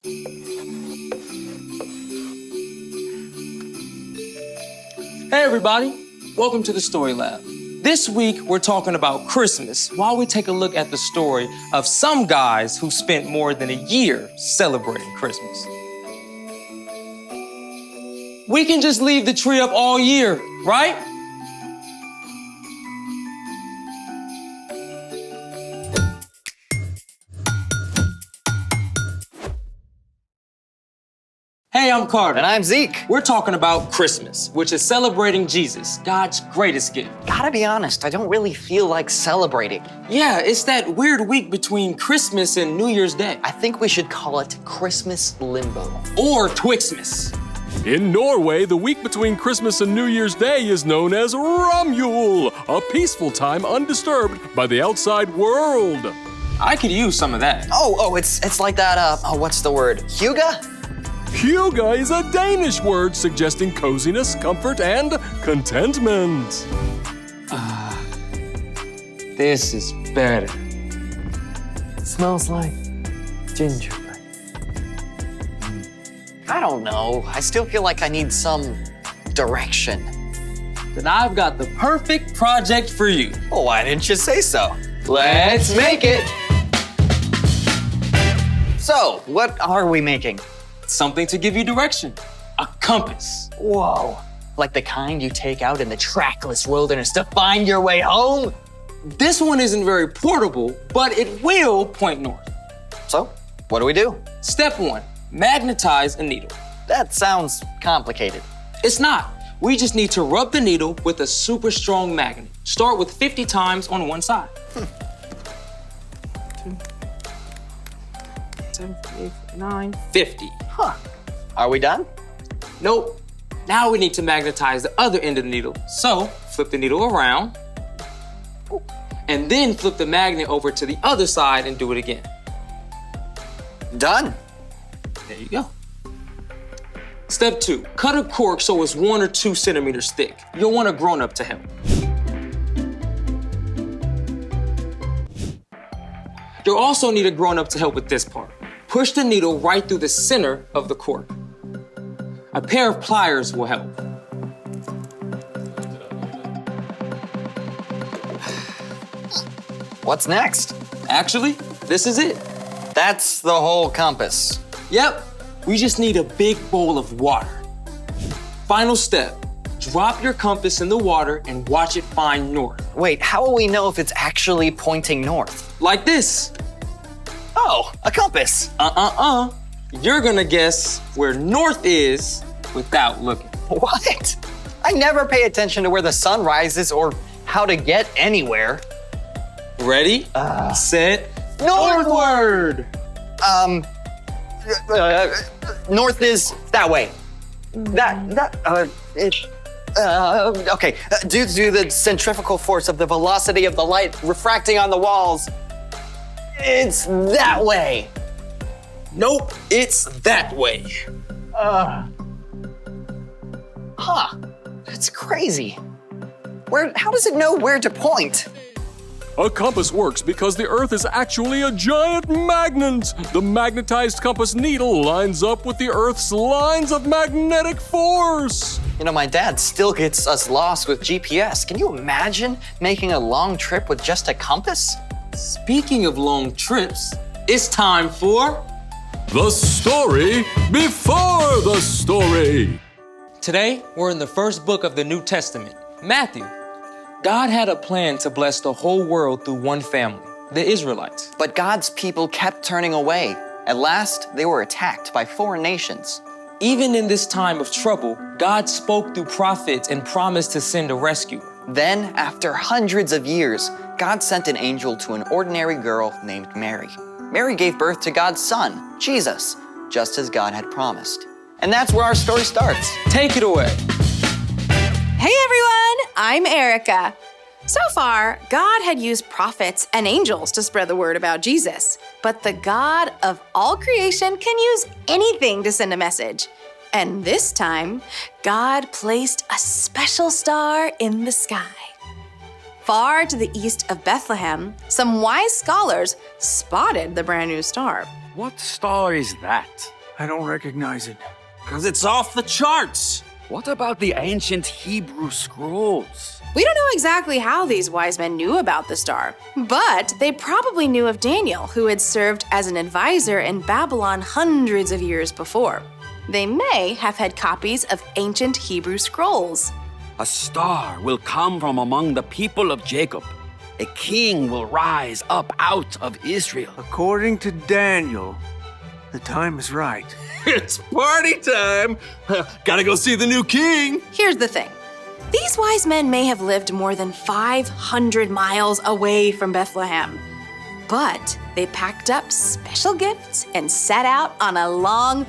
Hey everybody, welcome to the Story Lab. This week we're talking about Christmas while we take a look at the story of some guys who spent more than a year celebrating Christmas. We can just leave the tree up all year, right? Hey, I'm Carter. And I'm Zeke. We're talking about Christmas, which is celebrating Jesus, God's greatest gift. Gotta be honest, I don't really feel like celebrating. Yeah, it's that weird week between Christmas and New Year's Day. I think we should call it Christmas limbo. Or Twixmas. In Norway, the week between Christmas and New Year's Day is known as Romjul, a peaceful time undisturbed by the outside world. I could use some of that. Oh, it's like that, what's the word? Hygge? Hygge is a Danish word suggesting coziness, comfort, and contentment. This is better. It smells like gingerbread. I don't know. I still feel like I need some direction. Then I've got the perfect project for you. Well, why didn't you say so? Let's make it. So, what are we making? Something to give you direction. A compass. Whoa. Like the kind you take out in the trackless wilderness to find your way home? This one isn't very portable, but it will point north. So, what do we do? Step 1, magnetize a needle. That sounds complicated. It's not. We just need to rub the needle with a super strong magnet. Start with 50 times on one side. 7, 8, 9, 50. Huh. Are we done? Nope. Now we need to magnetize the other end of the needle. So, flip the needle around, and then flip the magnet over to the other side and do it again. Done. There you go. Step 2, cut a cork so it's 1 or 2 centimeters thick. You'll want a grown-up to help. You'll also need a grown-up to help with this part. Push the needle right through the center of the cork. A pair of pliers will help. What's next? Actually, this is it. That's the whole compass. Yep, we just need a big bowl of water. Final step, drop your compass in the water and watch it find north. Wait, how will we know if it's actually pointing north? Like this. Oh, a compass. You're gonna guess where north is without looking. What? I never pay attention to where the sun rises or how to get anywhere. Ready, set, northward. North is that way. Okay. Due to the centrifugal force of the velocity of the light refracting on the walls, it's that way. Nope, it's that way. Huh. That's crazy. How does it know where to point? A compass works because the Earth is actually a giant magnet. The magnetized compass needle lines up with the Earth's lines of magnetic force. You know, my dad still gets us lost with GPS. Can you imagine making a long trip with just a compass? Speaking of long trips, it's time for The story before the story. Today, we're in the first book of the New Testament, Matthew. God had a plan to bless the whole world through one family, the Israelites. But God's people kept turning away. At last, they were attacked by foreign nations. Even in this time of trouble, God spoke through prophets and promised to send a rescuer. Then, after hundreds of years, God sent an angel to an ordinary girl named Mary. Mary gave birth to God's son, Jesus, just as God had promised. And that's where our story starts. Take it away. Hey everyone, I'm Erica. So far, God had used prophets and angels to spread the word about Jesus. But the God of all creation can use anything to send a message. And this time, God placed a special star in the sky. Far to the east of Bethlehem, some wise scholars spotted the brand new star. What star is that? I don't recognize it. Because it's off the charts. What about the ancient Hebrew scrolls? We don't know exactly how these wise men knew about the star, but they probably knew of Daniel, who had served as an advisor in Babylon hundreds of years before. They may have had copies of ancient Hebrew scrolls. A star will come from among the people of Jacob. A king will rise up out of Israel. According to Daniel, the time is right. It's party time! Gotta go see the new king! Here's the thing. These wise men may have lived more than 500 miles away from Bethlehem, but they packed up special gifts and set out on a long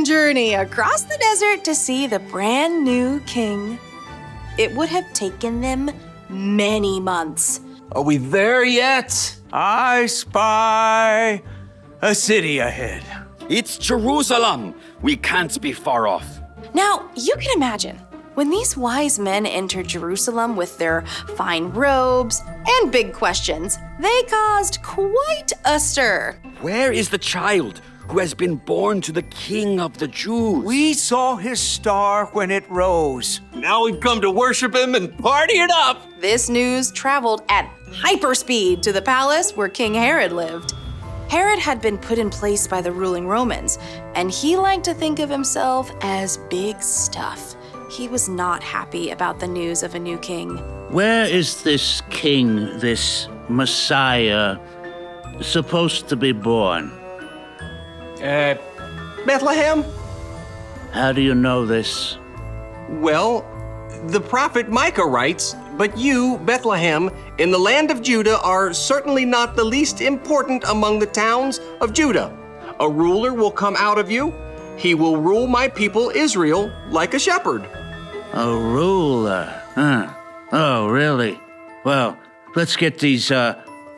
journey across the desert to see the brand new king. It would have taken them many months. Are we there yet? I spy a city ahead. It's Jerusalem. We can't be far off. Now, you can imagine, when these wise men entered Jerusalem with their fine robes and big questions, they caused quite a stir. Where is the child who has been born to the King of the Jews? We saw his star when it rose. Now we've come to worship him and party it up! This news traveled at hyperspeed to the palace where King Herod lived. Herod had been put in place by the ruling Romans, and he liked to think of himself as big stuff. He was not happy about the news of a new king. Where is this king, this Messiah, supposed to be born? Bethlehem? How do you know this? Well, the prophet Micah writes, "But you, Bethlehem, in the land of Judah, are certainly not the least important among the towns of Judah. A ruler will come out of you. He will rule my people Israel like a shepherd." A ruler? Huh. Oh, really? Well, let's get these,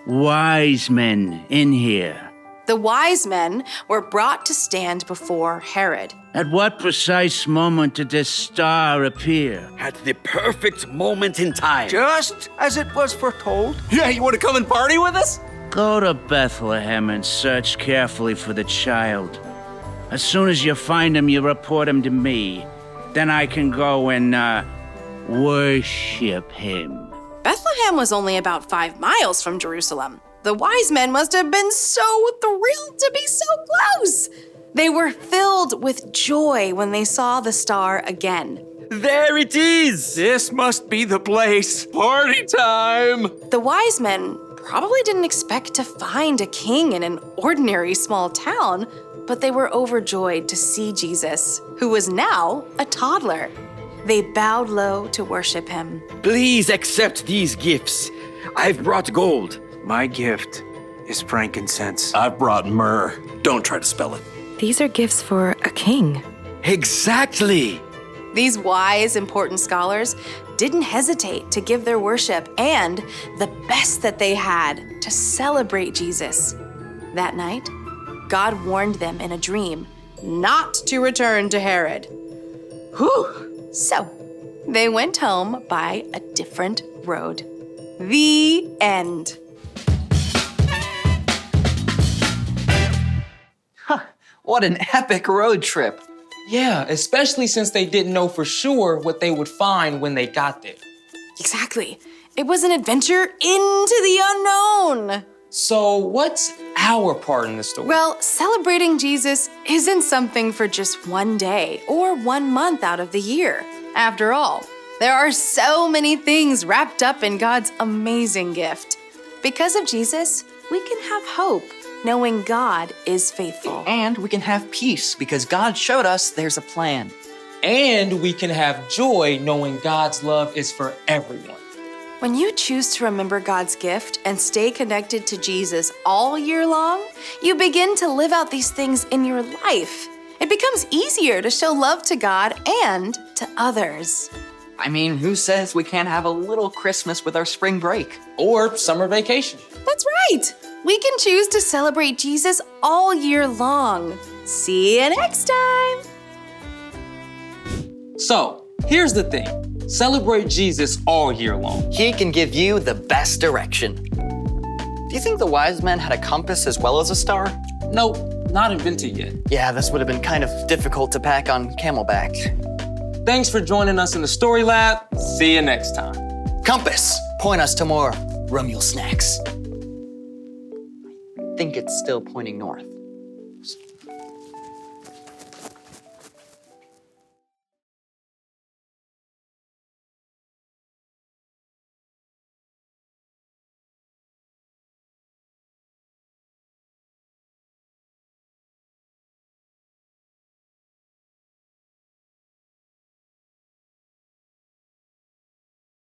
wise men in here. The wise men were brought to stand before Herod. At what precise moment did this star appear? At the perfect moment in time. Just as it was foretold. Yeah, you wanna come and party with us? Go to Bethlehem and search carefully for the child. As soon as you find him, you report him to me. Then I can go and, worship him. Bethlehem was only about 5 miles from Jerusalem. The wise men must have been so thrilled to be so close. They were filled with joy when they saw the star again. There it is! This must be the place. Party time! The wise men probably didn't expect to find a king in an ordinary small town, but they were overjoyed to see Jesus, who was now a toddler. They bowed low to worship him. Please accept these gifts. I've brought gold. My gift is frankincense. I've brought myrrh. Don't try to spell it. These are gifts for a king. Exactly. These wise, important scholars didn't hesitate to give their worship and the best that they had to celebrate Jesus. That night, God warned them in a dream not to return to Herod. Whew! So, they went home by a different road. The end. What an epic road trip. Yeah, especially since they didn't know for sure what they would find when they got there. Exactly. It was an adventure into the unknown. So, what's our part in the story? Well, celebrating Jesus isn't something for just one day or 1 month out of the year. After all, there are so many things wrapped up in God's amazing gift. Because of Jesus, we can have hope, knowing God is faithful. And we can have peace because God showed us there's a plan. And we can have joy knowing God's love is for everyone. When you choose to remember God's gift and stay connected to Jesus all year long, you begin to live out these things in your life. It becomes easier to show love to God and to others. I mean, who says we can't have a little Christmas with our spring break? Or summer vacation. That's right. We can choose to celebrate Jesus all year long. See you next time. So, here's the thing. Celebrate Jesus all year long. He can give you the best direction. Do you think the wise men had a compass as well as a star? Nope, not invented yet. Yeah, this would have been kind of difficult to pack on camelback. Thanks for joining us in the Story Lab. See you next time. Compass, point us to more Rumule snacks. I think it's still pointing north.